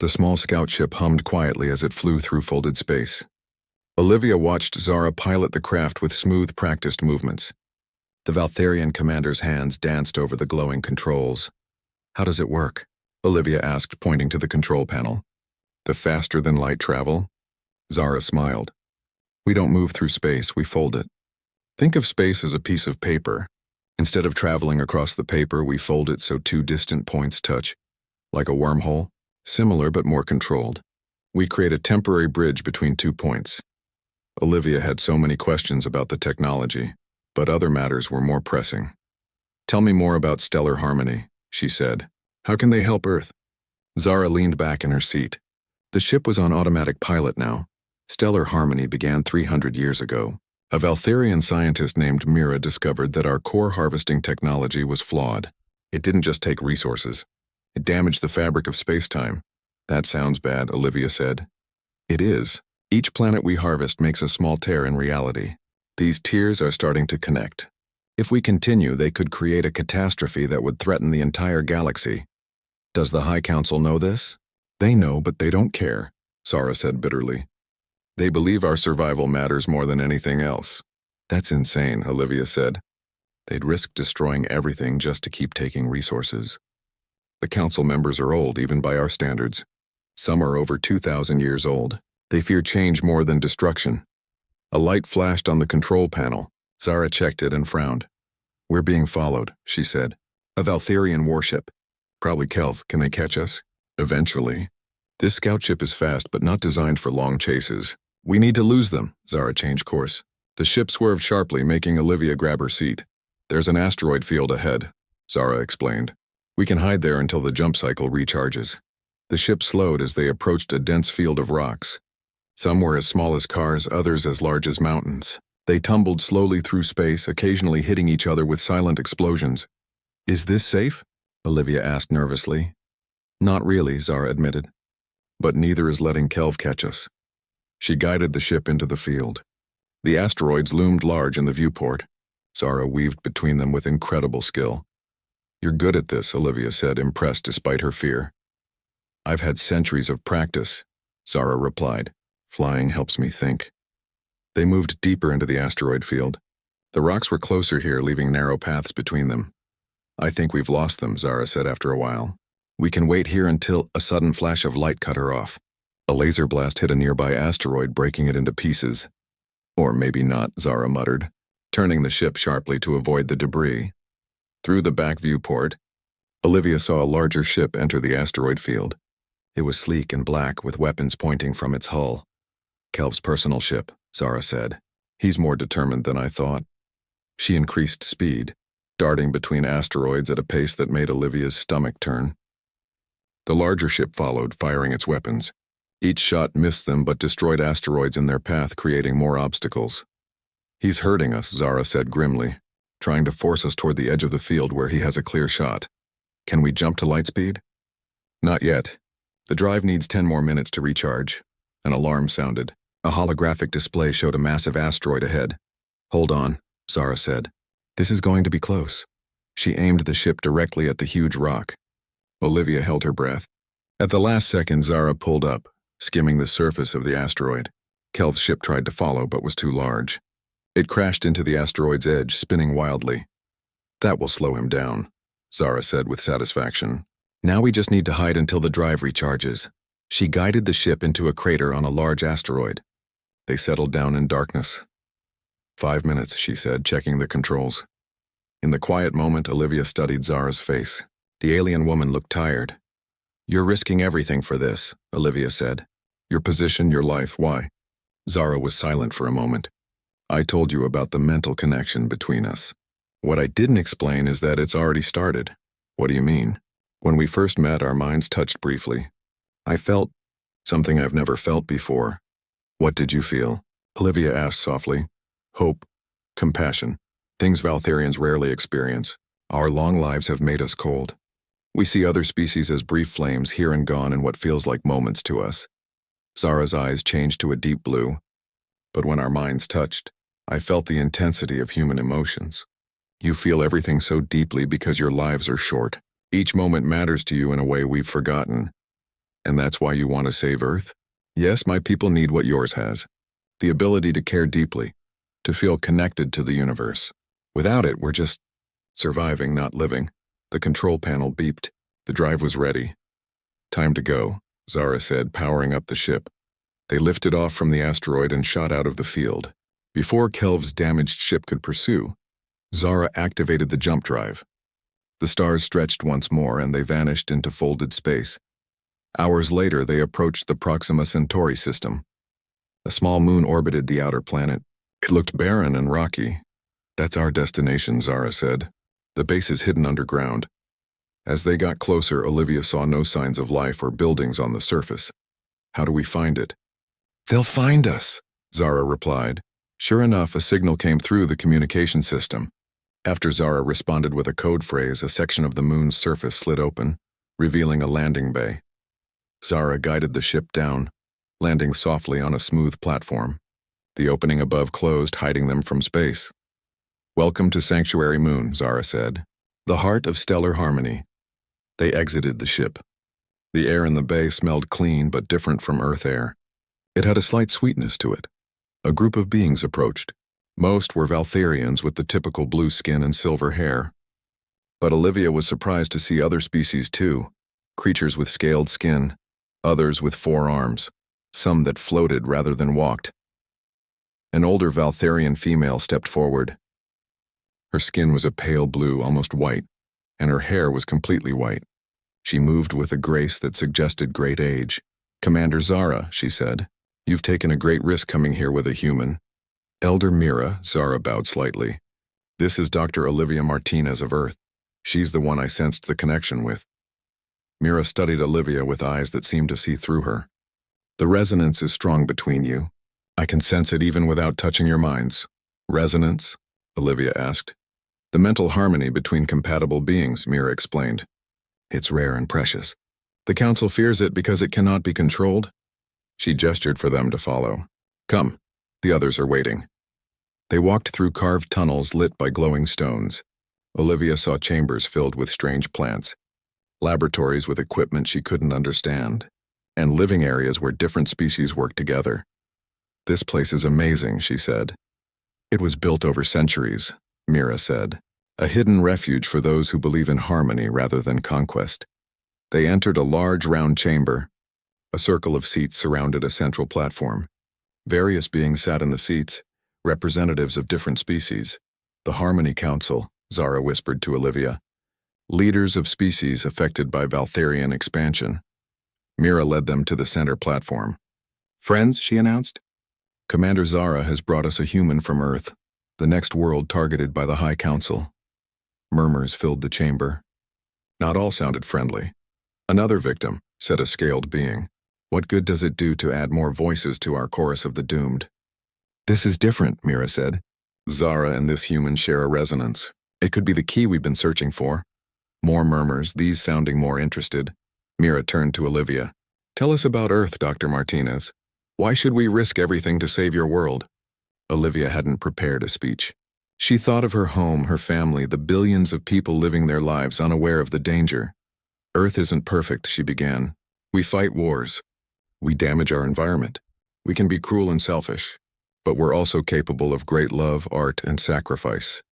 The small scout ship hummed quietly as it flew through folded space. Olivia watched Zara pilot the craft with smooth, practiced movements. The Valtharian commander's hands danced over the glowing controls. "How does it work?" Olivia asked, pointing to the control panel. "The faster-than-light travel?" Zara smiled. "We don't move through space, we fold it. Think of space as a piece of paper. Instead of traveling across the paper, we fold it so two distant points touch. Like a wormhole, similar but more controlled. We create a temporary bridge between 2 points." Olivia had so many questions about the technology, but other matters were more pressing. "Tell me more about stellar harmony," she said. "How can they help Earth?" Zara leaned back in her seat. The ship was on automatic pilot now. Stellar harmony began 300 years ago. A Valtharian scientist named Mira discovered that our core harvesting technology was flawed. It didn't just take resources. It damaged the fabric of space-time. "That sounds bad," Olivia said. "It is. Each planet we harvest makes a small tear in reality. These tears are starting to connect. If we continue, they could create a catastrophe that would threaten the entire galaxy." "Does the High Council know this?" "They know, but they don't care," Zara said bitterly. "They believe our survival matters more than anything else." "That's insane," Olivia said. "They'd risk destroying everything just to keep taking resources." "The council members are old, even by our standards. Some are over 2,000 years old. They fear change more than destruction." A light flashed on the control panel. Zara checked it and frowned. "We're being followed," she said. "A Valtharian warship. Probably Kelv. Can they catch us?" "Eventually. This scout ship is fast but not designed for long chases. We need to lose them." Zara changed course. The ship swerved sharply, making Olivia grab her seat. "There's an asteroid field ahead," Zara explained. "We can hide there until the jump cycle recharges." The ship slowed as they approached a dense field of rocks. Some were as small as cars, others as large as mountains. They tumbled slowly through space, occasionally hitting each other with silent explosions. "Is this safe?" Olivia asked nervously. "Not really," Zara admitted. "But neither is letting Kelv catch us." She guided the ship into the field. The asteroids loomed large in the viewport. Zara weaved between them with incredible skill. "You're good at this," Olivia said, impressed despite her fear. "I've had centuries of practice," Zara replied. "Flying helps me think." They moved deeper into the asteroid field. The rocks were closer here, leaving narrow paths between them. "I think we've lost them," Zara said after a while. "We can wait here until..." A sudden flash of light cut her off. A laser blast hit a nearby asteroid, breaking it into pieces. "Or maybe not," Zara muttered, turning the ship sharply to avoid the debris. Through the back viewport, Olivia saw a larger ship enter the asteroid field. It was sleek and black, with weapons pointing from its hull. "Kelv's personal ship," Zara said. "He's more determined than I thought." She increased speed, darting between asteroids at a pace that made Olivia's stomach turn. The larger ship followed, firing its weapons. Each shot missed them but destroyed asteroids in their path, creating more obstacles. "He's hurting us," Zara said grimly, "trying to force us toward the edge of the field where he has a clear shot. Can we jump to lightspeed?" "Not yet. The drive needs 10 more minutes to recharge." An alarm sounded. A holographic display showed a massive asteroid ahead. "Hold on," Zara said. "This is going to be close." She aimed the ship directly at the huge rock. Olivia held her breath. At the last second, Zara pulled up, skimming the surface of the asteroid. Kelv's ship tried to follow but was too large. It crashed into the asteroid's edge, spinning wildly. "That will slow him down," Zara said with satisfaction. "Now we just need to hide until the drive recharges." She guided the ship into a crater on a large asteroid. They settled down in darkness. 5 minutes, she said, checking the controls. In the quiet moment, Olivia studied Zara's face. The alien woman looked tired. "You're risking everything for this," Olivia said. "Your position, your life, why?" Zara was silent for a moment. "I told you about the mental connection between us. What I didn't explain is that it's already started." "What do you mean?" "When we first met, our minds touched briefly. I felt something I've never felt before." "What did you feel?" Olivia asked softly. "Hope, compassion, things Valtharians rarely experience. Our long lives have made us cold. We see other species as brief flames here and gone in what feels like moments to us." Zara's eyes changed to a deep blue. "But when our minds touched, I felt the intensity of human emotions. You feel everything so deeply because your lives are short. Each moment matters to you in a way we've forgotten. And that's why you want to save Earth? Yes, my people need what yours has. The ability to care deeply, to feel connected to the universe. Without it, we're just surviving, not living. The control panel beeped. The drive was ready. Time to go, Zara said, powering up the ship. They lifted off from the asteroid and shot out of the field. Before Kelv's damaged ship could pursue, Zara activated the jump drive. The stars stretched once more and they vanished into folded space. Hours later, they approached the Proxima Centauri system. A small moon orbited the outer planet. It looked barren and rocky. That's our destination, Zara said. The base is hidden underground. As they got closer, Olivia saw no signs of life or buildings on the surface. How do we find it? They'll find us, Zara replied. Sure enough, a signal came through the communication system. After Zara responded with a code phrase, a section of the moon's surface slid open, revealing a landing bay. Zara guided the ship down, landing softly on a smooth platform. The opening above closed, hiding them from space. Welcome to Sanctuary Moon, Zara said. The heart of stellar harmony. They exited the ship. The air in the bay smelled clean but different from Earth air. It had a slight sweetness to it. A group of beings approached. Most were Valtharians with the typical blue skin and silver hair. But Olivia was surprised to see other species too. Creatures with scaled skin, others with 4 arms, some that floated rather than walked. An older Valtharian female stepped forward. Her skin was a pale blue, almost white, and her hair was completely white. She moved with a grace that suggested great age. Commander Zara, she said, you've taken a great risk coming here with a human. Elder Mira, Zara bowed slightly. This is Dr. Olivia Martinez of Earth. She's the one I sensed the connection with. Mira studied Olivia with eyes that seemed to see through her. The resonance is strong between you. I can sense it even without touching your minds. Resonance? Olivia asked. The mental harmony between compatible beings, Mira explained. It's rare and precious. The Council fears it because it cannot be controlled. She gestured for them to follow. Come, the others are waiting. They walked through carved tunnels lit by glowing stones. Olivia saw chambers filled with strange plants, laboratories with equipment she couldn't understand, and living areas where different species worked together. This place is amazing, she said. It was built over centuries, Mira said, a hidden refuge for those who believe in harmony rather than conquest. They entered a large round chamber. A circle of seats surrounded a central platform. Various beings sat in the seats, representatives of different species. The Harmony Council, Zara whispered to Olivia. Leaders of species affected by Valtharian expansion. Mira led them to the center platform. Friends, she announced. Commander Zara has brought us a human from Earth, the next world targeted by the High Council. Murmurs filled the chamber. Not all sounded friendly. Another victim, said a scaled being. What good does it do to add more voices to our chorus of the doomed? This is different, Mira said. Zara and this human share a resonance. It could be the key we've been searching for. More murmurs, these sounding more interested. Mira turned to Olivia. Tell us about Earth, Dr. Martinez. Why should we risk everything to save your world? Olivia hadn't prepared a speech. She thought of her home, her family, the billions of people living their lives unaware of the danger. Earth isn't perfect, she began. We fight wars. We damage our environment. We can be cruel and selfish, but we're also capable of great love, art, and sacrifice.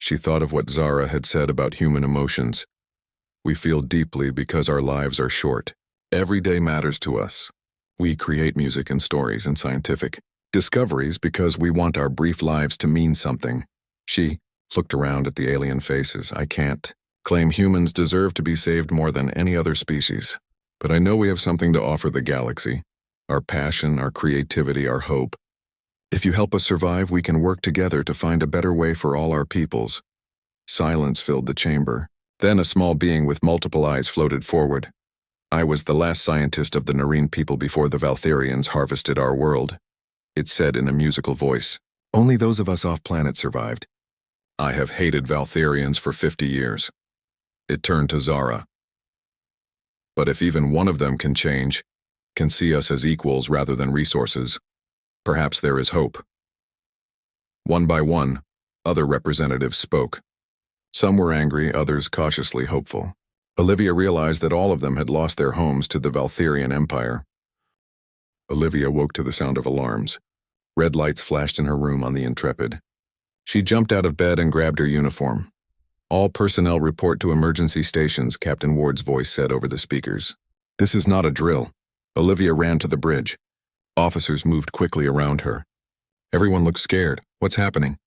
She thought of what Zara had said about human emotions. We feel deeply because our lives are short. Every day matters to us. We create music and stories and scientific discoveries because we want our brief lives to mean something. She looked around at the alien faces. I can't claim humans deserve to be saved more than any other species. But I know we have something to offer the galaxy. Our passion, our creativity, our hope. If you help us survive, we can work together to find a better way for all our peoples. Silence filled the chamber. Then a small being with multiple eyes floated forward. I was the last scientist of the Narine people before the Valtharians harvested our world. It said in a musical voice. Only those of us off-planet survived. I have hated Valtharians for 50 years. It turned to Zara. But if even one of them can change, can see us as equals rather than resources, perhaps there is hope. One by one, other representatives spoke. Some were angry, others cautiously hopeful. Olivia realized that all of them had lost their homes to the Valtherian Empire. Olivia woke to the sound of alarms. Red lights flashed in her room on the Intrepid. She jumped out of bed and grabbed her uniform. "All personnel report to emergency stations," Captain Ward's voice said over the speakers. "This is not a drill." Olivia ran to the bridge. Officers moved quickly around her. Everyone looked scared. "What's happening?"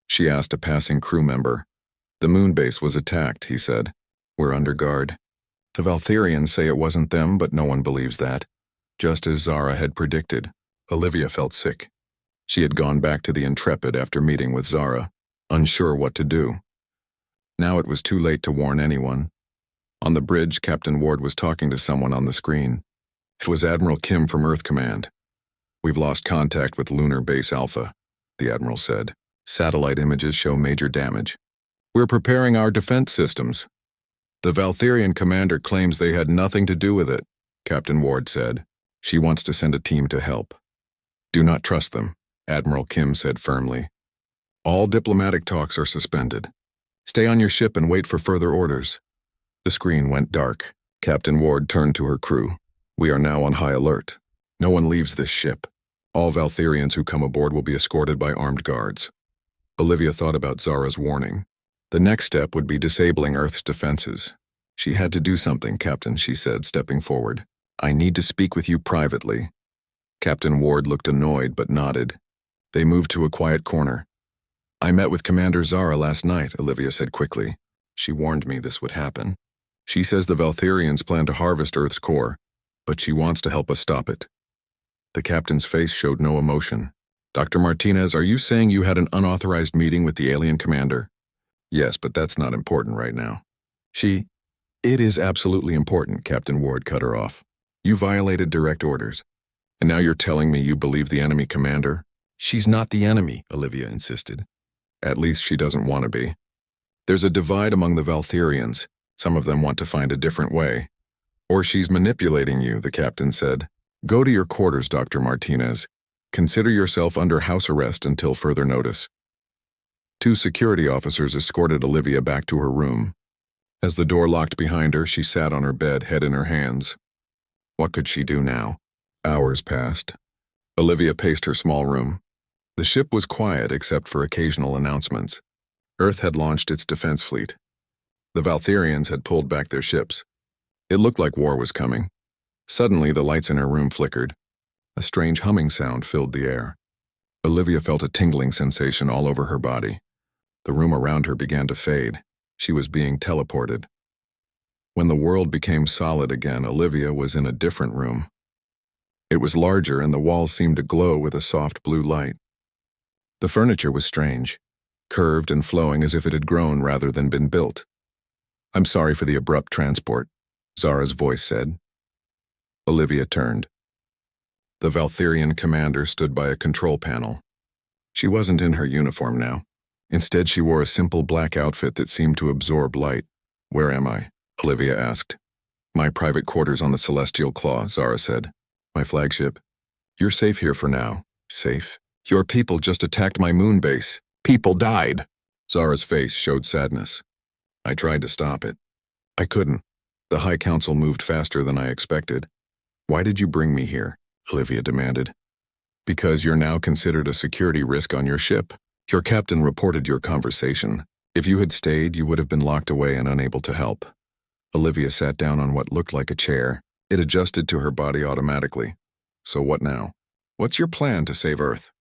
she asked a passing crew member. "The moon base was attacked," he said. "We're under guard." The Valtherians say it wasn't them, but no one believes that. Just as Zara had predicted, Olivia felt sick. She had gone back to the Intrepid after meeting with Zara, unsure what to do. Now it was too late to warn anyone. On the bridge, Captain Ward was talking to someone on the screen. It was Admiral Kim from Earth Command. "We've lost contact with Lunar Base Alpha," the Admiral said. "Satellite images show major damage. We're preparing our defense systems." "The Valtherian commander claims they had nothing to do with it," Captain Ward said. "She wants to send a team to help." "Do not trust them," Admiral Kim said firmly. "All diplomatic talks are suspended. Stay on your ship and wait for further orders." The screen went dark. Captain Ward turned to her crew. "We are now on high alert. No one leaves this ship. All Valtherians who come aboard will be escorted by armed guards." Olivia thought about Zara's warning. The next step would be disabling Earth's defenses. "She had to do something, Captain," she said, stepping forward. "I need to speak with you privately." Captain Ward looked annoyed but nodded. They moved to a quiet corner. "I met with Commander Zara last night," Olivia said quickly. "She warned me this would happen. She says the Valtherians plan to harvest Earth's core, but she wants to help us stop it." The captain's face showed no emotion. "Dr. Martinez, are you saying you had an unauthorized meeting with the alien commander?" "Yes, but that's not important right now." "It is absolutely important," Captain Ward cut her off. "You violated direct orders. And now you're telling me you believe the enemy commander?" "She's not the enemy," Olivia insisted. "At least she doesn't want to be. There's a divide among the Valtherians. Some of them want to find a different way. Or she's manipulating you," the captain said. "Go to your quarters, Dr. Martinez. Consider yourself under house arrest until further notice." Two security officers escorted Olivia back to her room. As the door locked behind her, she sat on her bed, head in her hands. What could she do now? Hours passed. Olivia paced her small room. The ship was quiet except for occasional announcements. Earth had launched its defense fleet. The Valtherians had pulled back their ships. It looked like war was coming. Suddenly, the lights in her room flickered. A strange humming sound filled the air. Olivia felt a tingling sensation all over her body. The room around her began to fade. She was being teleported. When the world became solid again, Olivia was in a different room. It was larger and the walls seemed to glow with a soft blue light. The furniture was strange, curved and flowing as if it had grown rather than been built. "I'm sorry for the abrupt transport," Zara's voice said. Olivia turned. The Valtherian commander stood by a control panel. She wasn't in her uniform now. Instead, she wore a simple black outfit that seemed to absorb light. "Where am I?" Olivia asked. "My private quarters on the Celestial Claw," Zara said. "My flagship." "You're safe here for now." "Safe? Your people just attacked my moon base. People died." Zara's face showed sadness. "I tried to stop it. I couldn't. The High Council moved faster than I expected." "Why did you bring me here?" Olivia demanded. "Because you're now considered a security risk on your ship. Your captain reported your conversation. If you had stayed, you would have been locked away and unable to help." Olivia sat down on what looked like a chair. It adjusted to her body automatically. "So what now? What's your plan to save Earth?"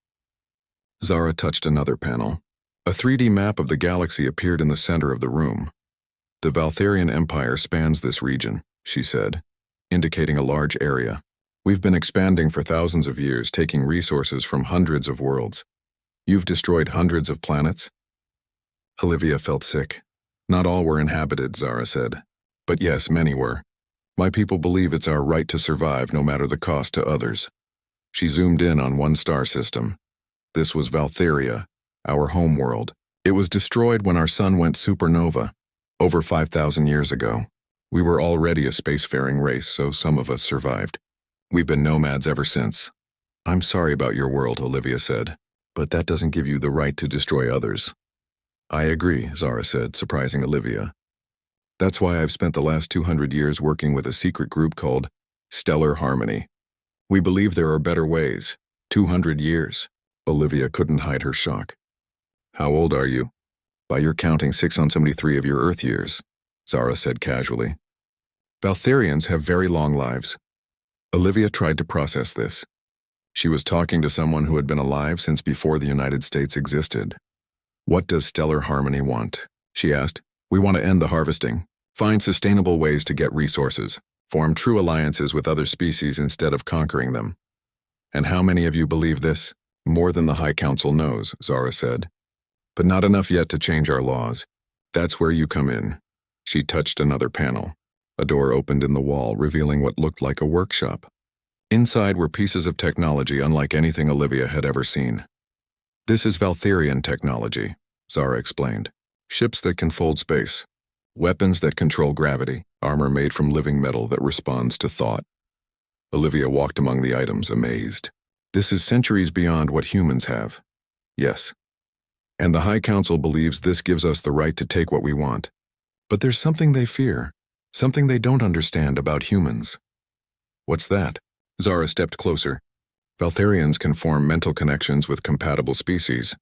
Zara touched another panel. A 3D map of the galaxy appeared in the center of the room. "The Valtherian Empire spans this region," she said, indicating a large area. "We've been expanding for thousands of years, taking resources from hundreds of worlds. You've destroyed hundreds of planets?" Olivia felt sick. "Not all were inhabited," Zara said. "But yes, many were. My people believe it's our right to survive no matter the cost to others." She zoomed in on one star system. This was Valtheria, our home world. It was destroyed when our sun went supernova, over 5,000 years ago. We were already a spacefaring race, so some of us survived. We've been nomads ever since. "I'm sorry about your world," Olivia said, "but that doesn't give you the right to destroy others." "I agree," Zara said, surprising Olivia. That's why I've spent the last 200 years working with a secret group called Stellar Harmony. We believe there are better ways. 200 years. Olivia couldn't hide her shock. How old are you? By your counting 673 of your Earth years, Zara said casually. Valtharians have very long lives. Olivia tried to process this. She was talking to someone who had been alive since before the United States existed. What does Stellar Harmony want? She asked. We want to end the harvesting, find sustainable ways to get resources, form true alliances with other species instead of conquering them. And how many of you believe this? More than the High Council knows, Zara said. But not enough yet to change our laws. That's where you come in. She touched another panel. A door opened in the wall, revealing what looked like a workshop. Inside were pieces of technology unlike anything Olivia had ever seen. This is Valtharian technology, Zara explained. Ships that can fold space. Weapons that control gravity. Armor made from living metal that responds to thought. Olivia walked among the items, amazed. This is centuries beyond what humans have. Yes. And the High Council believes this gives us the right to take what we want. But there's something they fear, something they don't understand about humans. What's that? Zara stepped closer. Valtharians can form mental connections with compatible species.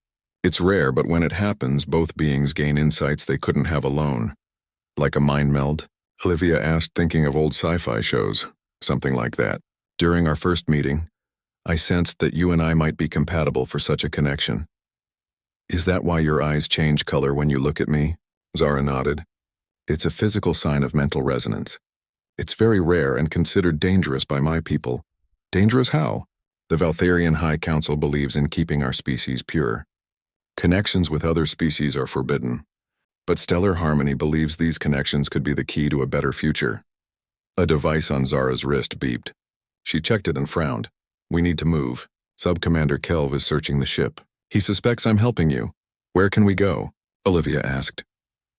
It's rare, but when it happens, both beings gain insights they couldn't have alone. Like a mind meld? Olivia asked, thinking of old sci-fi shows. Something like that. During our first meeting, I sensed that you and I might be compatible for such a connection. Is that why your eyes change color when you look at me? Zara nodded. It's a physical sign of mental resonance. It's very rare and considered dangerous by my people. Dangerous how? The Valtharian High Council believes in keeping our species pure. Connections with other species are forbidden. But Stellar Harmony believes these connections could be the key to a better future. A device on Zara's wrist beeped. She checked it and frowned. We need to move. Sub-Commander Kelv is searching the ship. He suspects I'm helping you. Where can we go? Olivia asked.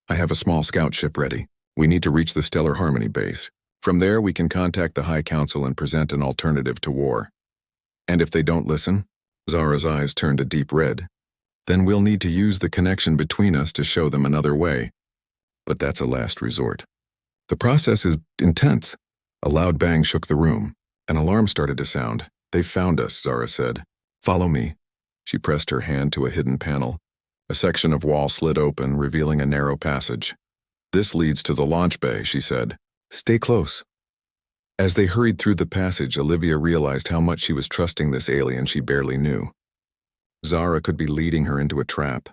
I have a small scout ship ready. We need to reach the Stellar Harmony base. From there, we can contact the High Council and present an alternative to war. And if they don't listen? Zara's eyes turned a deep red. Then we'll need to use the connection between us to show them another way. But that's a last resort. The process is intense. A loud bang shook the room. An alarm started to sound. They've found us, Zara said. Follow me. She pressed her hand to a hidden panel. A section of wall slid open, revealing a narrow passage. This leads to the launch bay, she said. Stay close. As they hurried through the passage, Olivia realized how much she was trusting this alien she barely knew. Zara could be leading her into a trap.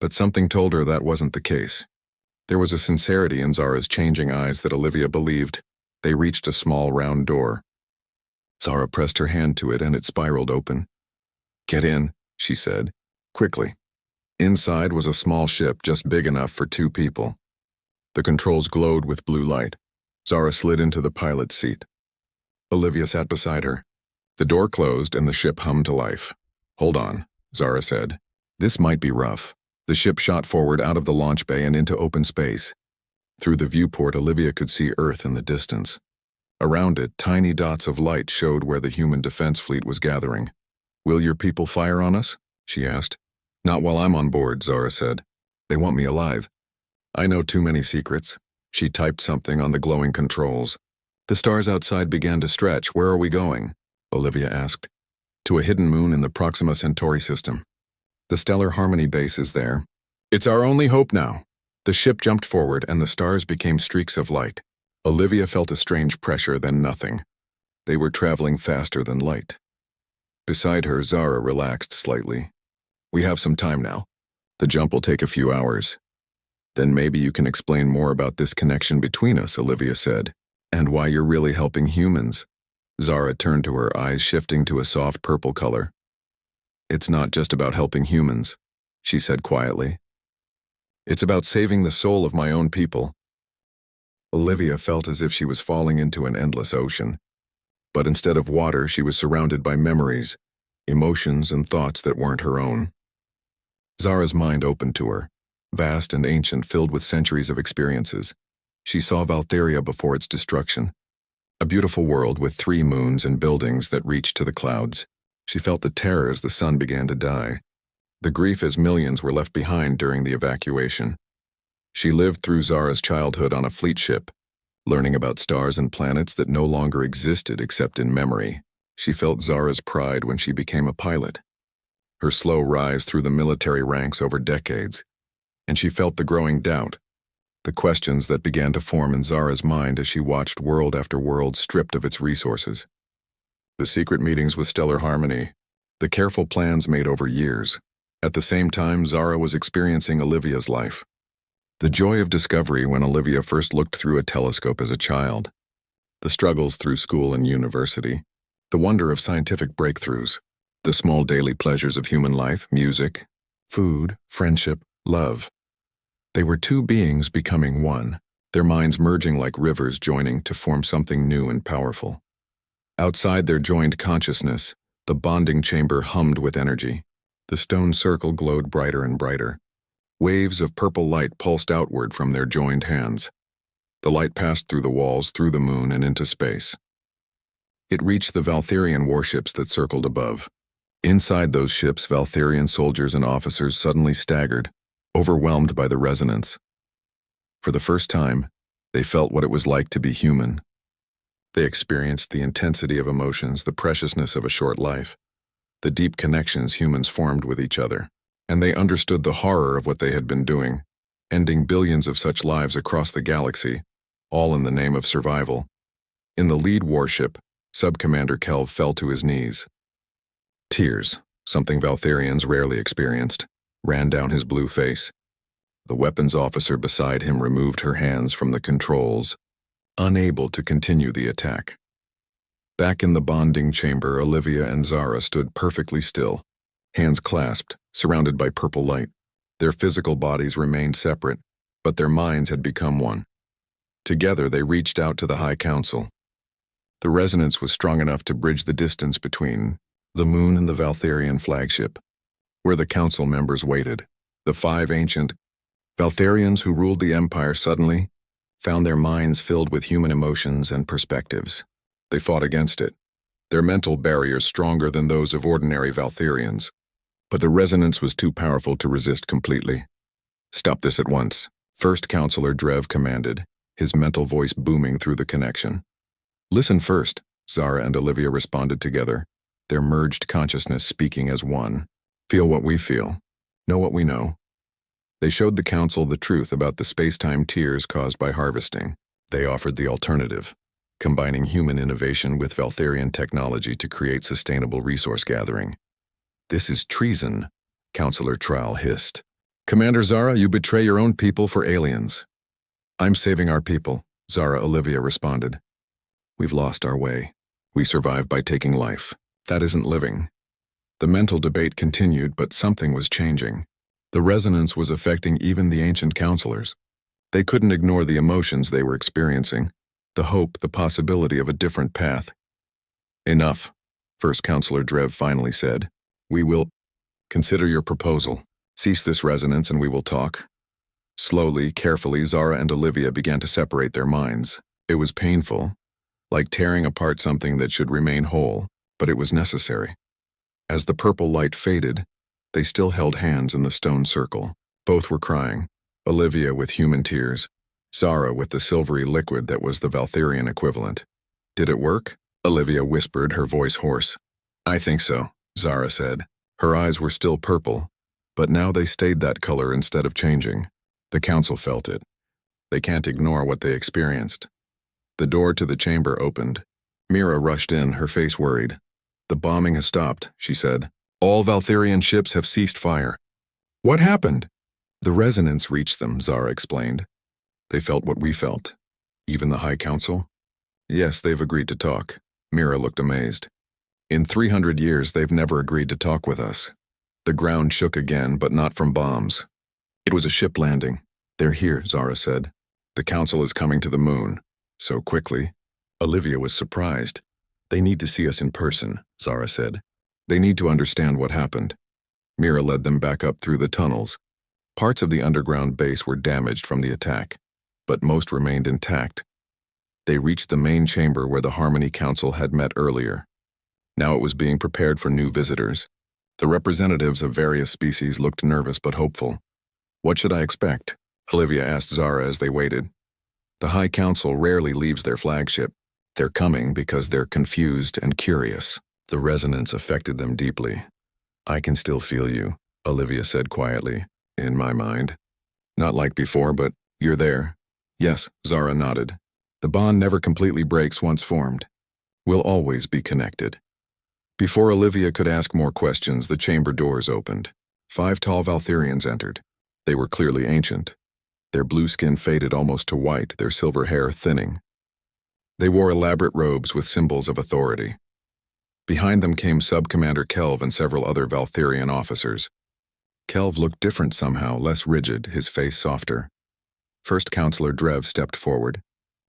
But something told her that wasn't the case. There was a sincerity in Zara's changing eyes that Olivia believed. They reached a small round door. Zara pressed her hand to it and it spiraled open. Get in, she said, quickly. Inside was a small ship just big enough for 2 people. The controls glowed with blue light. Zara slid into the pilot's seat. Olivia sat beside her. The door closed and the ship hummed to life. Hold on, Zara said. This might be rough. The ship shot forward out of the launch bay and into open space. Through the viewport, Olivia could see Earth in the distance. Around it, tiny dots of light showed where the human defense fleet was gathering. Will your people fire on us? She asked. Not while I'm on board, Zara said. They want me alive. I know too many secrets. She typed something on the glowing controls. The stars outside began to stretch. Where are we going? Olivia asked. To a hidden moon in the Proxima Centauri system. The Stellar Harmony base is there. It's our only hope now. The ship jumped forward and the stars became streaks of light. Olivia felt a strange pressure, then nothing. They were traveling faster than light. Beside her, Zara relaxed slightly. We have some time now. The jump will take a few hours. Then maybe you can explain more about this connection between us, Olivia said, and why you're really helping humans. Zara turned to her, eyes shifting to a soft purple color. It's not just about helping humans, she said quietly. It's about saving the soul of my own people. Olivia felt as if she was falling into an endless ocean. But instead of water, she was surrounded by memories, emotions, and thoughts that weren't her own. Zara's mind opened to her, vast and ancient, filled with centuries of experiences. She saw Valtharia before its destruction. A beautiful world with 3 moons and buildings that reached to the clouds. She felt the terror as the sun began to die. The grief as millions were left behind during the evacuation. She lived through Zara's childhood on a fleet ship, learning about stars and planets that no longer existed except in memory. She felt Zara's pride when she became a pilot, her slow rise through the military ranks over decades, and she felt the growing doubt, the questions that began to form in Zara's mind as she watched world after world stripped of its resources. The secret meetings with Stellar Harmony, the careful plans made over years. At the same time, Zara was experiencing Olivia's life. The joy of discovery when Olivia first looked through a telescope as a child, the struggles through school and university, the wonder of scientific breakthroughs, the small daily pleasures of human life, music, food, friendship, love. They were two beings becoming one, their minds merging like rivers joining to form something new and powerful. Outside their joined consciousness, the bonding chamber hummed with energy. The stone circle glowed brighter and brighter. Waves of purple light pulsed outward from their joined hands. The light passed through the walls, through the moon, and into space. It reached the Valtherian warships that circled above. Inside those ships, Valtherian soldiers and officers suddenly staggered, overwhelmed by the resonance. For the first time, they felt what it was like to be human. They experienced the intensity of emotions, the preciousness of a short life, the deep connections humans formed with each other, and they understood the horror of what they had been doing, ending billions of such lives across the galaxy, all in the name of survival. In the lead warship, Sub-Commander Kelv fell to his knees. Tears, something Valtherians rarely experienced, ran down his blue face. The weapons officer beside him removed her hands from the controls, unable to continue the attack. Back in the bonding chamber, Olivia and Zara stood perfectly still, hands clasped, surrounded by purple light. Their physical bodies remained separate, but their minds had become one. Together they reached out to the High Council. The resonance was strong enough to bridge the distance between the moon and the Valtherian flagship, where the council members waited. The 5 ancient Valtherians who ruled the Empire suddenly found their minds filled with human emotions and perspectives. They fought against it, their mental barriers stronger than those of ordinary Valtherians. But the resonance was too powerful to resist completely. "Stop this at once," First Counselor Drev commanded, his mental voice booming through the connection. "Listen first," Zara and Olivia responded together, their merged consciousness speaking as one. "Feel what we feel. Know what we know." They showed the council the truth about the space-time tears caused by harvesting. They offered the alternative, combining human innovation with Valtherian technology to create sustainable resource gathering. "This is treason," Counselor Trowell hissed. "Commander Zara, you betray your own people for aliens." "I'm saving our people," Zara Olivia responded. "We've lost our way. We survive by taking life. That isn't living." The mental debate continued, but something was changing. The resonance was affecting even the ancient counselors. They couldn't ignore the emotions they were experiencing, the hope, the possibility of a different path. "Enough," First Counselor Drev finally said. "We will consider your proposal. Cease this resonance and we will talk." Slowly, carefully, Zara and Olivia began to separate their minds. It was painful, like tearing apart something that should remain whole, but it was necessary. As the purple light faded, they still held hands in the stone circle. Both were crying, Olivia with human tears, Zara with the silvery liquid that was the Valtherian equivalent. "Did it work?" Olivia whispered, her voice hoarse. "I think so," Zara said. Her eyes were still purple, but now they stayed that color instead of changing. The council felt it. They can't ignore what they experienced. The door to the chamber opened. Mira rushed in, her face worried. "The bombing has stopped," she said. "All Valtherian ships have ceased fire." "What happened?" "The resonance reached them," Zara explained. "They felt what we felt." "Even the High Council?" "Yes, they've agreed to talk." Mira looked amazed. "In 300 years, they've never agreed to talk with us." The ground shook again, but not from bombs. "It was a ship landing." "They're here," Zara said. "The council is coming to the moon." So quickly. Olivia was surprised. "They need to see us in person," Zara said. "They need to understand what happened." Mira led them back up through the tunnels. Parts of the underground base were damaged from the attack, but most remained intact. They reached the main chamber where the Harmony Council had met earlier. Now it was being prepared for new visitors. The representatives of various species looked nervous but hopeful. "What should I expect?" Olivia asked Zara as they waited. The High Council rarely leaves their flagship. They're coming because they're confused and curious. The resonance affected them deeply. I can still feel you, Olivia said quietly, in my mind. Not like before, but you're there. Yes, Zara nodded. The bond never completely breaks once formed. We'll always be connected. Before Olivia could ask more questions, the chamber doors opened. 5 tall Valtherians entered. They were clearly ancient. Their blue skin faded almost to white, their silver hair thinning. They wore elaborate robes with symbols of authority. Behind them came Sub-Commander Kelv and several other Valtherian officers. Kelv looked different somehow, less rigid, his face softer. First Counselor Drev stepped forward.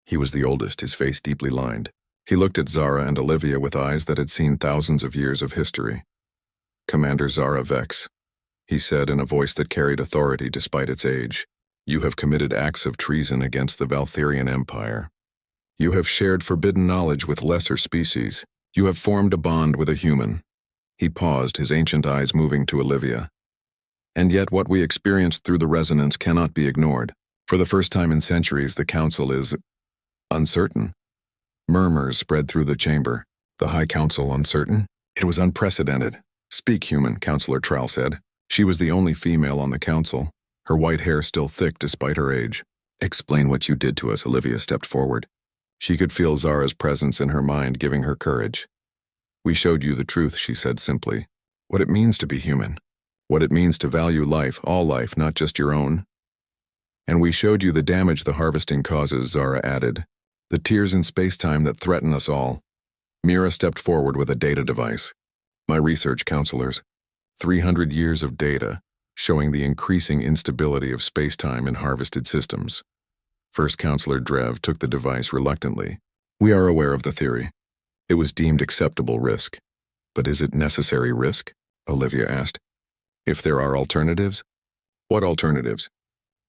He was the oldest, his face deeply lined. He looked at Zara and Olivia with eyes that had seen thousands of years of history. Commander Zara Vex, he said in a voice that carried authority despite its age. You have committed acts of treason against the Valtherian Empire. You have shared forbidden knowledge with lesser species. You have formed a bond with a human. He paused, his ancient eyes moving to Olivia. And yet what we experienced through the resonance cannot be ignored. For the first time in centuries, the Council is uncertain. Murmurs spread through the chamber. The High Council uncertain? It was unprecedented. Speak, human, Counselor Trall said. She was the only female on the council, her white hair still thick despite her age. Explain what you did to us, Olivia stepped forward. She could feel Zara's presence in her mind, giving her courage. We showed you the truth, she said simply. What it means to be human. What it means to value life, all life, not just your own. And we showed you the damage the harvesting causes, Zara added. The tears in space-time that threaten us all. Mira stepped forward with a data device. My research counselors. 300 years of data, showing the increasing instability of space-time in harvested systems. First Counselor Drev took the device reluctantly. We are aware of the theory. It was deemed acceptable risk. But is it necessary risk? Olivia asked. If there are alternatives? What alternatives?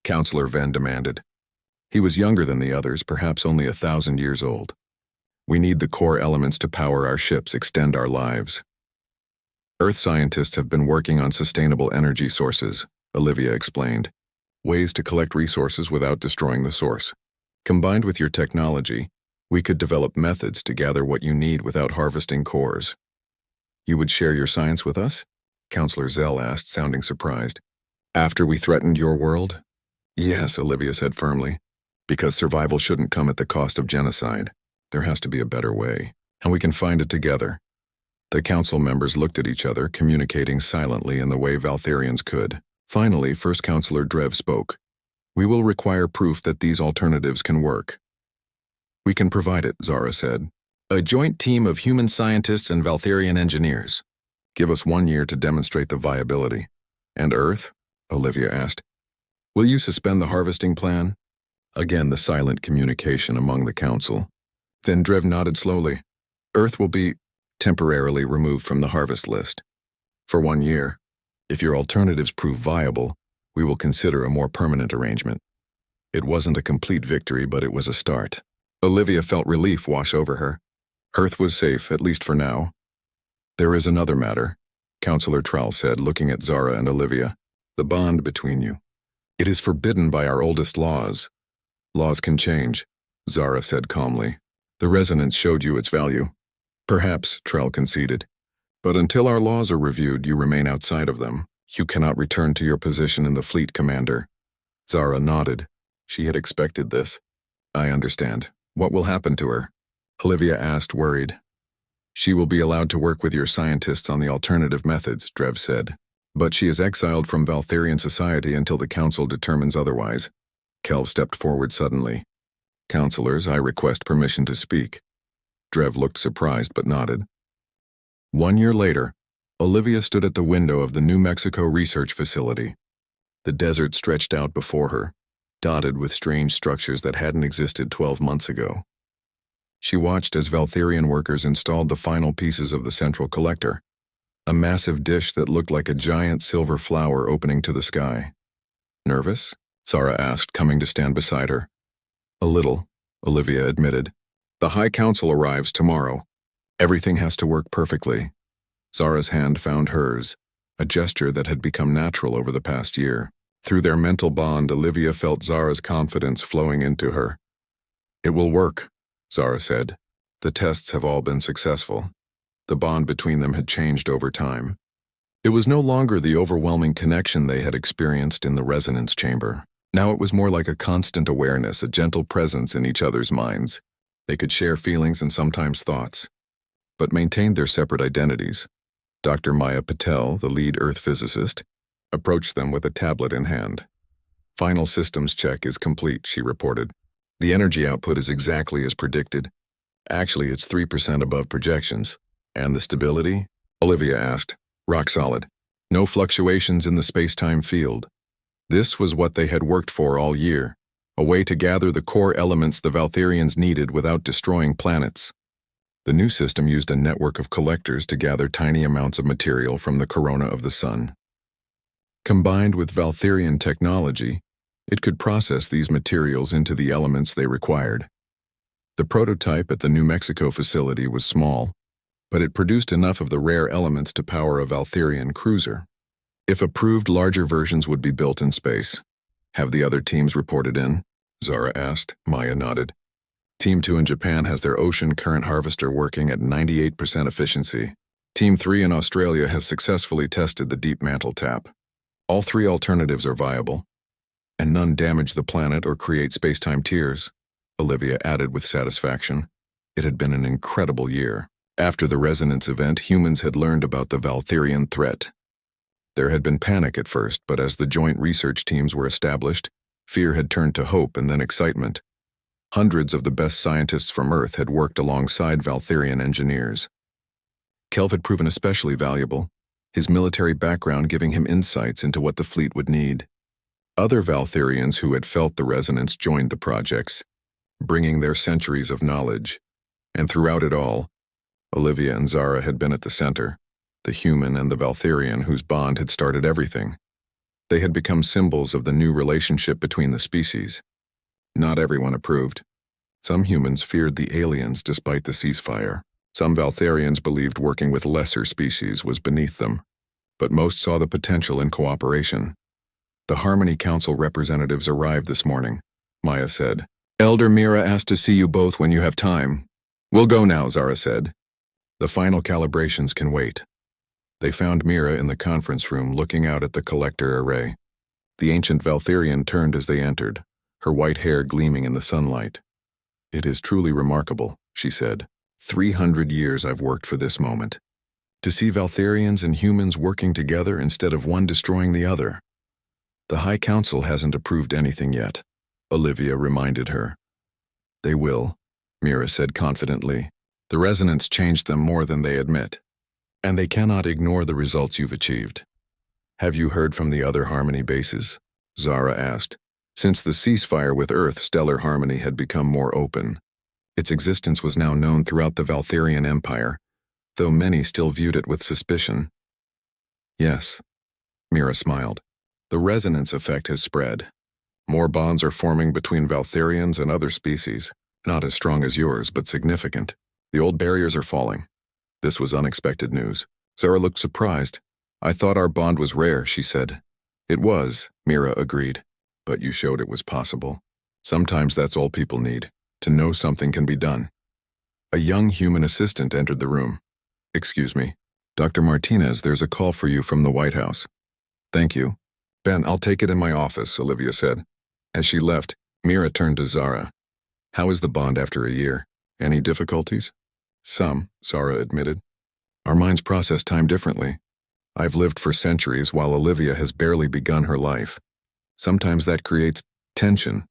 Counselor Venn demanded. He was younger than the others, perhaps only 1,000 years old. We need the core elements to power our ships, extend our lives. Earth scientists have been working on sustainable energy sources, Olivia explained. Ways to collect resources without destroying the source. Combined with your technology, we could develop methods to gather what you need without harvesting cores. You would share your science with us? Counselor Zell asked, sounding surprised. After we threatened your world? Yes, Olivia said firmly. Because survival shouldn't come at the cost of genocide. There has to be a better way, and we can find it together. The council members looked at each other, communicating silently in the way Valtherians could. Finally, First Counselor Drev spoke. We will require proof that these alternatives can work. We can provide it, Zara said. A joint team of human scientists and Valtherian engineers. Give us 1 year to demonstrate the viability. And Earth? Olivia asked. Will you suspend the harvesting plan? Again, the silent communication among the council. Then Drev nodded slowly. Earth will be temporarily removed from the harvest list. For 1 year. If your alternatives prove viable, we will consider a more permanent arrangement. It wasn't a complete victory, but it was a start. Olivia felt relief wash over her. Earth was safe, at least for now. There is another matter, Counselor Trall said, looking at Zara and Olivia. The bond between you. It is forbidden by our oldest laws. Laws can change, Zara said calmly. The resonance showed you its value. Perhaps, Trell conceded. But until our laws are reviewed, you remain outside of them. You cannot return to your position in the fleet, Commander. Zara nodded. She had expected this. I understand. What will happen to her? Olivia asked, worried. She will be allowed to work with your scientists on the alternative methods, Drev said. But she is exiled from Valtherian society until the Council determines otherwise. Kelv stepped forward suddenly. Counselors, I request permission to speak. Drev looked surprised but nodded. 1 year later, Olivia stood at the window of the New Mexico Research Facility. The desert stretched out before her, dotted with strange structures that hadn't existed 12 months ago. She watched as Valtherian workers installed the final pieces of the central collector, a massive dish that looked like a giant silver flower opening to the sky. Nervous? Zara asked, coming to stand beside her. A little, Olivia admitted. The High Council arrives tomorrow. Everything has to work perfectly. Zara's hand found hers, a gesture that had become natural over the past year. Through their mental bond, Olivia felt Zara's confidence flowing into her. "It will work," Zara said. "The tests have all been successful." The bond between them had changed over time. It was no longer the overwhelming connection they had experienced in the resonance chamber. Now it was more like a constant awareness, a gentle presence in each other's minds. They could share feelings and sometimes thoughts, but maintained their separate identities. Dr. Maya Patel, the lead Earth physicist, approached them with a tablet in hand. "Final systems check is complete," she reported. "The energy output is exactly as predicted. Actually, it's 3% above projections." "And the stability?" Olivia asked. "Rock solid. No fluctuations in the space-time field." This was what they had worked for all year, a way to gather the core elements the Valtherians needed without destroying planets. The new system used a network of collectors to gather tiny amounts of material from the corona of the sun. Combined with Valtherian technology, it could process these materials into the elements they required. The prototype at the New Mexico facility was small, but it produced enough of the rare elements to power a Valtherian cruiser. If approved, larger versions would be built in space. "Have the other teams reported in?" Zara asked. Maya nodded. "Team 2 in Japan has their ocean current harvester working at 98% efficiency. Team 3 in Australia has successfully tested the deep mantle tap. All 3 alternatives are viable, and none damage the planet or create space-time tears," Olivia added with satisfaction. It had been an incredible year. After the resonance event, humans had learned about the Valtherian threat. There had been panic at first, but as the joint research teams were established, fear had turned to hope and then excitement. Hundreds of the best scientists from Earth had worked alongside Valtherian engineers. Kelv had proven especially valuable, his military background giving him insights into what the fleet would need. Other Valtherians who had felt the resonance joined the projects, bringing their centuries of knowledge. And throughout it all, Olivia and Zara had been at the center, the human and the Valtherian whose bond had started everything. They had become symbols of the new relationship between the species. Not everyone approved. Some humans feared the aliens despite the ceasefire. Some Valtherians believed working with lesser species was beneath them. But most saw the potential in cooperation. "The Harmony Council representatives arrived this morning," Maya said. "Elder Mira asked to see you both when you have time." "We'll go now," Zara said. "The final calibrations can wait." They found Mira in the conference room looking out at the collector array. The ancient Valtherian turned as they entered, her white hair gleaming in the sunlight. "It is truly remarkable," she said. 300 years I've worked for this moment. To see Valtherians and humans working together instead of one destroying the other. The High Council hasn't approved anything yet," Olivia reminded her. "They will," Mira said confidently. "The resonance changed them more than they admit. And they cannot ignore the results you've achieved." "Have you heard from the other Harmony bases?" Zara asked. Since the ceasefire with Earth, stellar harmony had become more open. Its existence was now known throughout the Valtherian Empire, though many still viewed it with suspicion. "Yes," Mira smiled. "The resonance effect has spread. More bonds are forming between Valtherians and other species, not as strong as yours, but significant. The old barriers are falling." This was unexpected news. Zara looked surprised. "I thought our bond was rare," she said. "It was," Mira agreed. "But you showed it was possible. Sometimes that's all people need, to know something can be done." A young human assistant entered the room. "Excuse me. Dr. Martinez, there's a call for you from the White House." "Thank you." "Ben, I'll take it in my office," Olivia said. As she left, Mira turned to Zara. "How is the bond after a year? Any difficulties?" "Some," Zara admitted. "Our minds process time differently. I've lived for centuries while Olivia has barely begun her life. Sometimes that creates tension,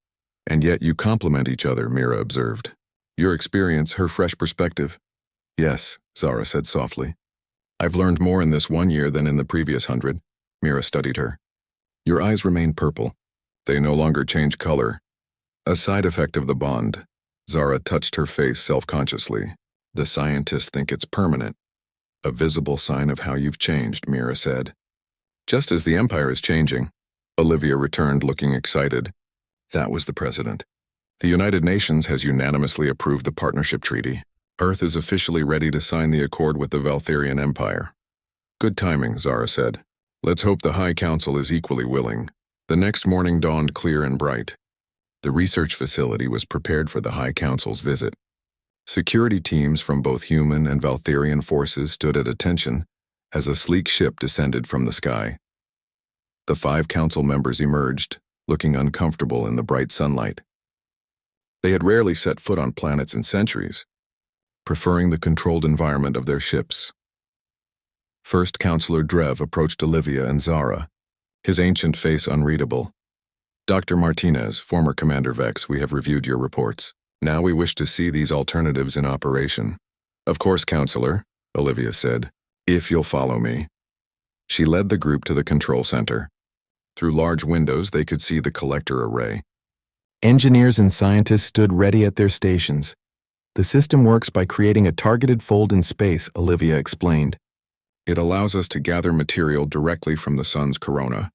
and yet you complement each other," Mira observed. "Your experience, her fresh perspective." "Yes," Zara said softly. "I've learned more in this 1 year than in the previous 100. Mira studied her. "Your eyes remain purple. They no longer change color. A side effect of the bond." Zara touched her face self-consciously. "The scientists think it's permanent." "A visible sign of how you've changed," Mira said. "Just as the Empire is changing," Olivia returned, looking excited. That was the president. "The United Nations has unanimously approved the partnership treaty. Earth is officially ready to sign the accord with the Valtherian Empire." "Good timing," Zara said. "Let's hope the High Council is equally willing." The next morning dawned clear and bright. The research facility was prepared for the High Council's visit. Security teams from both human and Valtherian forces stood at attention as a sleek ship descended from the sky. The 5 council members emerged, looking uncomfortable in the bright sunlight. They had rarely set foot on planets in centuries, preferring the controlled environment of their ships. First Counselor Drev approached Olivia and Zara, his ancient face unreadable. Dr. Martinez, former Commander Vex, we have reviewed your reports. Now we wish to see these alternatives in operation. Of course, Counselor, Olivia said, if you'll follow me. She led the group to the control center. Through large windows, they could see the collector array. Engineers and scientists stood ready at their stations. The system works by creating a targeted fold in space, Olivia explained. It allows us to gather material directly from the sun's corona,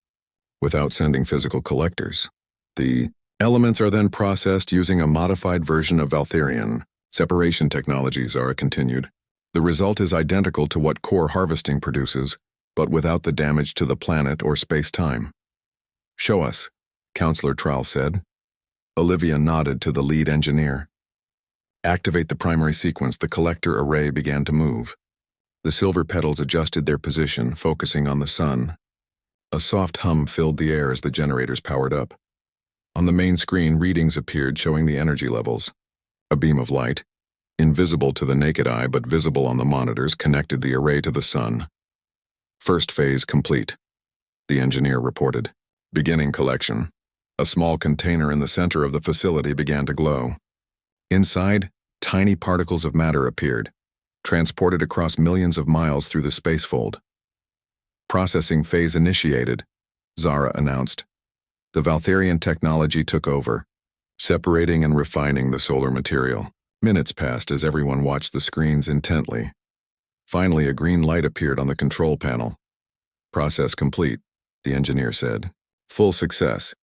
without sending physical collectors. The elements are then processed using a modified version of Valtherian separation technology, Zara continued. The result is identical to what core harvesting produces, but without the damage to the planet or space-time. Show us, Counselor Trowell said. Olivia nodded to the lead engineer. Activate the primary sequence. The collector array began to move. The silver petals adjusted their position, focusing on the sun. A soft hum filled the air as the generators powered up. On the main screen, readings appeared showing the energy levels. A beam of light, invisible to the naked eye but visible on the monitors, connected the array to the sun. First phase complete, the engineer reported. Beginning collection. A small container in the center of the facility began to glow. Inside, tiny particles of matter appeared, transported across millions of miles through the spacefold. Processing phase initiated, Zara announced. The Valtherian technology took over, separating and refining the solar material. Minutes passed as everyone watched the screens intently. Finally, a green light appeared on the control panel. Process complete, the engineer said. Full success.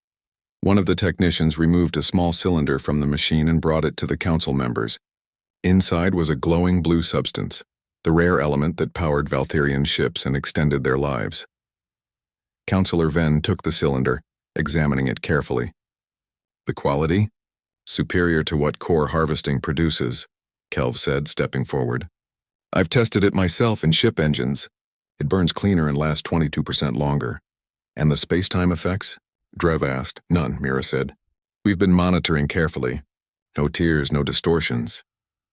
One of the technicians removed a small cylinder from the machine and brought it to the council members. Inside was a glowing blue substance, the rare element that powered Valtherian ships and extended their lives. Counselor Venn took the cylinder, examining it carefully. The quality? Superior to what core harvesting produces, Kelv said, stepping forward. I've tested it myself in ship engines. It burns cleaner and lasts 22% longer. And the space-time effects? Drev asked. None, Mira said. We've been monitoring carefully. No tears, no distortions.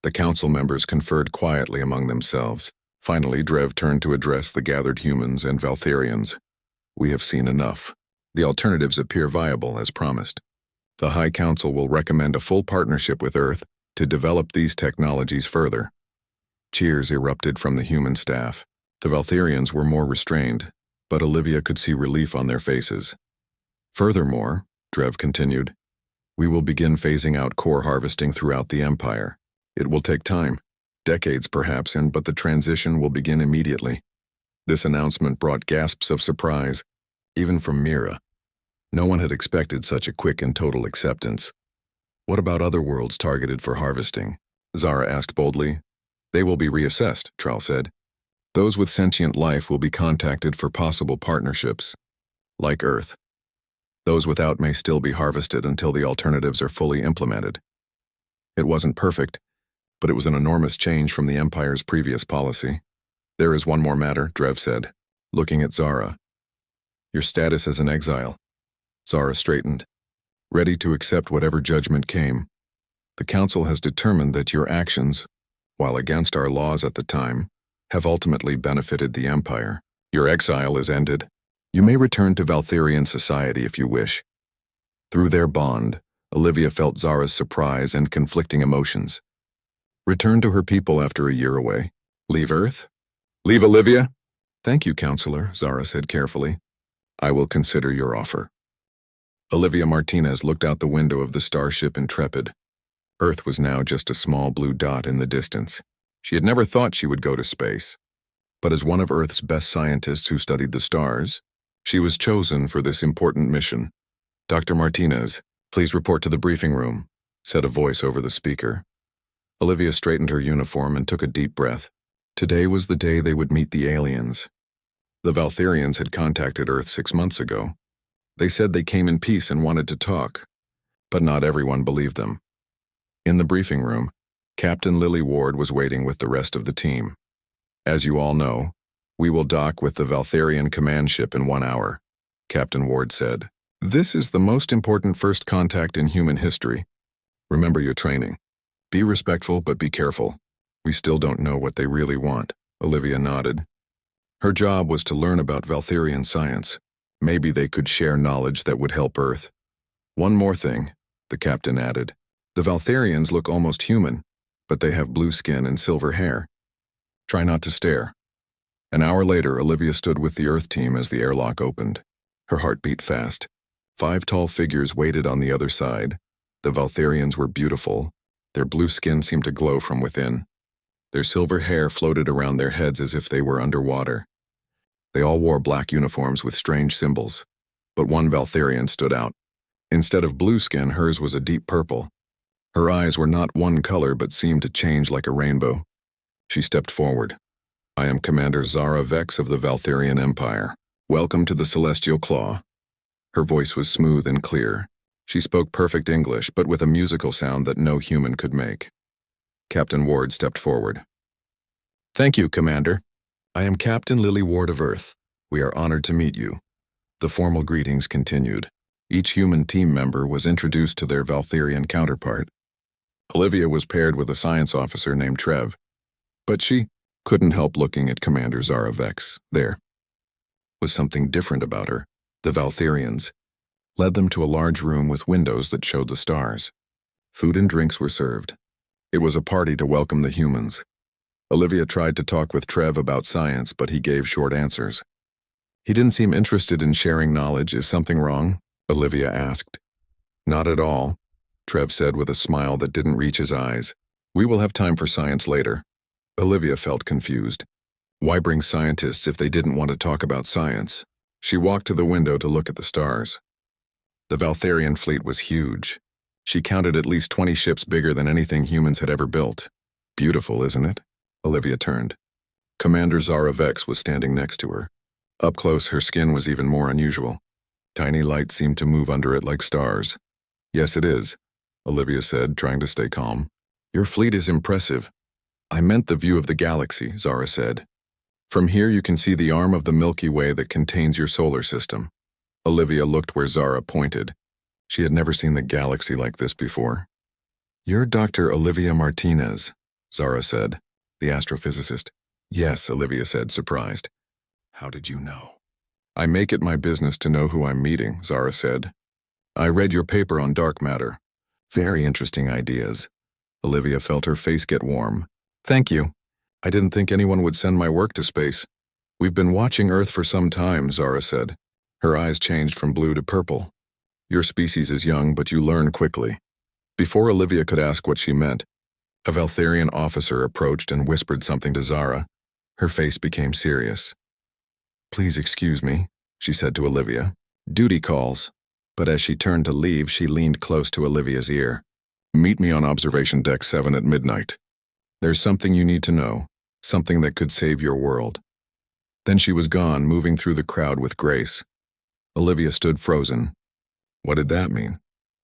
The council members conferred quietly among themselves. Finally, Drev turned to address the gathered humans and Valtherians. We have seen enough. The alternatives appear viable, as promised. The High Council will recommend a full partnership with Earth to develop these technologies further. Cheers erupted from the human staff. The Valtherians were more restrained, but Olivia could see relief on their faces. Furthermore, Drev continued, we will begin phasing out core harvesting throughout the Empire. It will take time, decades perhaps, but the transition will begin immediately. This announcement brought gasps of surprise, even from Mira. No one had expected such a quick and total acceptance. What about other worlds targeted for harvesting? Zara asked boldly. They will be reassessed, Trowell said. Those with sentient life will be contacted for possible partnerships, like Earth. Those without may still be harvested until the alternatives are fully implemented. It wasn't perfect, but it was an enormous change from the Empire's previous policy. There is one more matter, Drev said, looking at Zara. Your status as an exile. Zara straightened, ready to accept whatever judgment came. The Council has determined that your actions, while against our laws at the time, have ultimately benefited the Empire. Your exile is ended. You may return to Valtherian society if you wish. Through their bond, Olivia felt Zara's surprise and conflicting emotions. Return to her people after a year away. Leave Earth? Leave Olivia? Thank you, Counselor, Zara said carefully. I will consider your offer. Olivia Martinez looked out the window of the starship Intrepid. Earth was now just a small blue dot in the distance. She had never thought she would go to space. But as one of Earth's best scientists who studied the stars, she was chosen for this important mission. Dr. Martinez, please report to the briefing room, said a voice over the speaker. Olivia straightened her uniform and took a deep breath. Today was the day they would meet the aliens. The Valtherians had contacted Earth 6 months ago. They said they came in peace and wanted to talk, but not everyone believed them. In the briefing room, Captain Lily Ward was waiting with the rest of the team. As you all know, we will dock with the Valtharian command ship in 1 hour, Captain Ward said. This is the most important first contact in human history. Remember your training. Be respectful, but be careful. We still don't know what they really want, Olivia nodded. Her job was to learn about Valtharian science. Maybe they could share knowledge that would help Earth. One more thing, the captain added. The Valtharians look almost human, but they have blue skin and silver hair. Try not to stare. An hour later, Olivia stood with the Earth team as the airlock opened. Her heart beat fast. 5 tall figures waited on the other side. The Valtharians were beautiful. Their blue skin seemed to glow from within. Their silver hair floated around their heads as if they were underwater. They all wore black uniforms with strange symbols, but one Valtharian stood out. Instead of blue skin, hers was a deep purple. Her eyes were not one color but seemed to change like a rainbow. She stepped forward. I am Commander Zara Vex of the Valtharian Empire. Welcome to the Celestial Claw. Her voice was smooth and clear. She spoke perfect English, but with a musical sound that no human could make. Captain Ward stepped forward. Thank you, Commander. I am Captain Lily Ward of Earth. We are honored to meet you. The formal greetings continued. Each human team member was introduced to their Valtharian counterpart. Olivia was paired with a science officer named Trev, but she couldn't help looking at Commander Zara Vex. There was something different about her. The Valtharians led them to a large room with windows that showed the stars. Food and drinks were served. It was a party to welcome the humans. Olivia tried to talk with Trev about science, but he gave short answers. He didn't seem interested in sharing knowledge. Is something wrong? Olivia asked. Not at all, Trev said with a smile that didn't reach his eyes. We will have time for science later. Olivia felt confused. Why bring scientists if they didn't want to talk about science? She walked to the window to look at the stars. The Valtharian fleet was huge. She counted at least 20 ships bigger than anything humans had ever built. Beautiful, isn't it? Olivia turned. Commander Zara Vex was standing next to her. Up close, her skin was even more unusual. Tiny lights seemed to move under it like stars. Yes, it is, Olivia said, trying to stay calm. Your fleet is impressive. I meant the view of the galaxy, Zara said. From here you can see the arm of the Milky Way that contains your solar system. Olivia looked where Zara pointed. She had never seen the galaxy like this before. You're Dr. Olivia Martinez, Zara said, the astrophysicist. Yes, Olivia said, surprised. How did you know? I make it my business to know who I'm meeting, Zara said. I read your paper on dark matter. Very interesting ideas. Olivia felt her face get warm. Thank you. I didn't think anyone would send my work to space. We've been watching Earth for some time, Zara said. Her eyes changed from blue to purple. Your species is young, but you learn quickly. Before Olivia could ask what she meant, a Valtharian officer approached and whispered something to Zara. Her face became serious. Please excuse me, she said to Olivia. Duty calls. But as she turned to leave, she leaned close to Olivia's ear. Meet me on Observation Deck 7 at midnight. There's something you need to know, something that could save your world. Then she was gone, moving through the crowd with grace. Olivia stood frozen. What did that mean?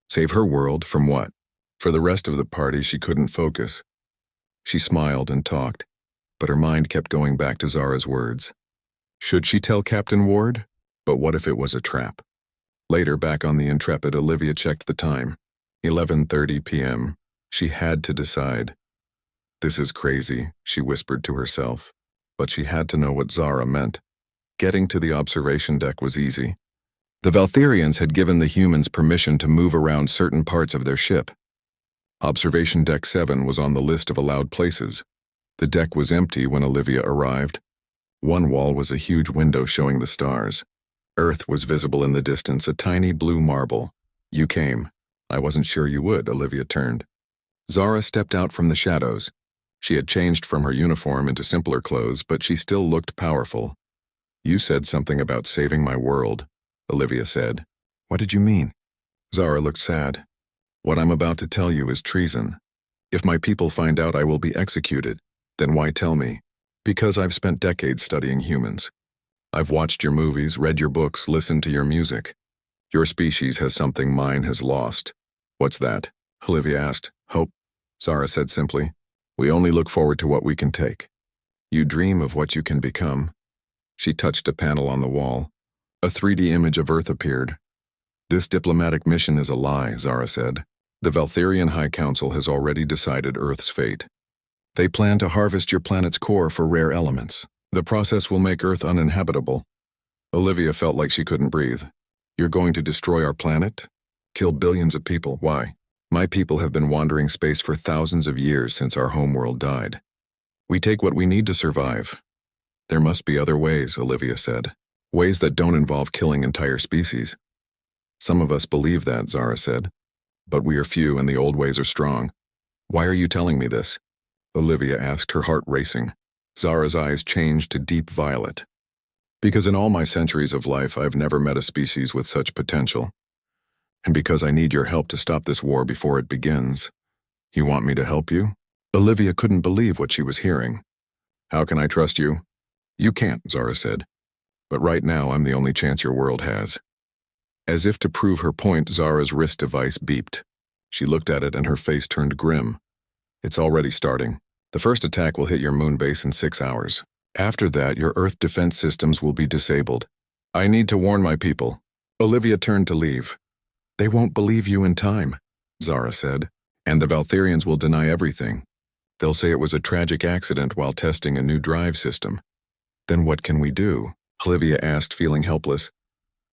Save her world from what? For the rest of the party, she couldn't focus. She smiled and talked, but her mind kept going back to Zara's words. Should she tell Captain Ward? But what if it was a trap? Later, back on the Intrepid, Olivia checked the time. 11:30 p.m. She had to decide. This is crazy, she whispered to herself. But she had to know what Zara meant. Getting to the observation deck was easy. The Valtharians had given the humans permission to move around certain parts of their ship. Observation Deck 7 was on the list of allowed places. The deck was empty when Olivia arrived. One wall was a huge window showing the stars. Earth was visible in the distance, a tiny blue marble. You came. I wasn't sure you would, Olivia turned. Zara stepped out from the shadows. She had changed from her uniform into simpler clothes, but she still looked powerful. You said something about saving my world, Olivia said. What did you mean? Zara looked sad. What I'm about to tell you is treason. If my people find out I will be executed, then why tell me? Because I've spent decades studying humans. I've watched your movies, read your books, listened to your music. Your species has something mine has lost. What's that? Olivia asked. Hope, Zara said simply. We only look forward to what we can take. You dream of what you can become. She touched a panel on the wall. A 3D image of Earth appeared. This diplomatic mission is a lie, Zara said. The Valtherian High Council has already decided Earth's fate. They plan to harvest your planet's core for rare elements. The process will make Earth uninhabitable. Olivia felt like she couldn't breathe. You're going to destroy our planet? Kill billions of people? Why? My people have been wandering space for thousands of years since our homeworld died. We take what we need to survive. There must be other ways, Olivia said. Ways that don't involve killing entire species. Some of us believe that, Zara said. But we are few and the old ways are strong. Why are you telling me this? Olivia asked, her heart racing. Zara's eyes changed to deep violet. Because in all my centuries of life, I've never met a species with such potential. And because I need your help to stop this war before it begins. You want me to help you? Olivia couldn't believe what she was hearing. How can I trust you? You can't, Zara said. But right now, I'm the only chance your world has. As if to prove her point, Zara's wrist device beeped. She looked at it and her face turned grim. It's already starting. The first attack will hit your moon base in 6 hours. After that, your Earth defense systems will be disabled. I need to warn my people. Olivia turned to leave. They won't believe you in time, Zara said, and the Valtherians will deny everything. They'll say it was a tragic accident while testing a new drive system. Then what can we do? Olivia asked, feeling helpless.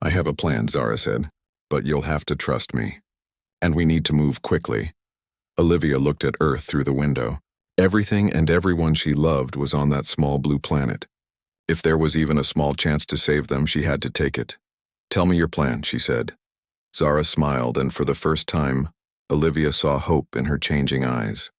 I have a plan, Zara said, but you'll have to trust me. And we need to move quickly. Olivia looked at Earth through the window. Everything and everyone she loved was on that small blue planet. If there was even a small chance to save them, she had to take it. Tell me your plan, she said. Zara smiled, and for the first time, Olivia saw hope in her changing eyes.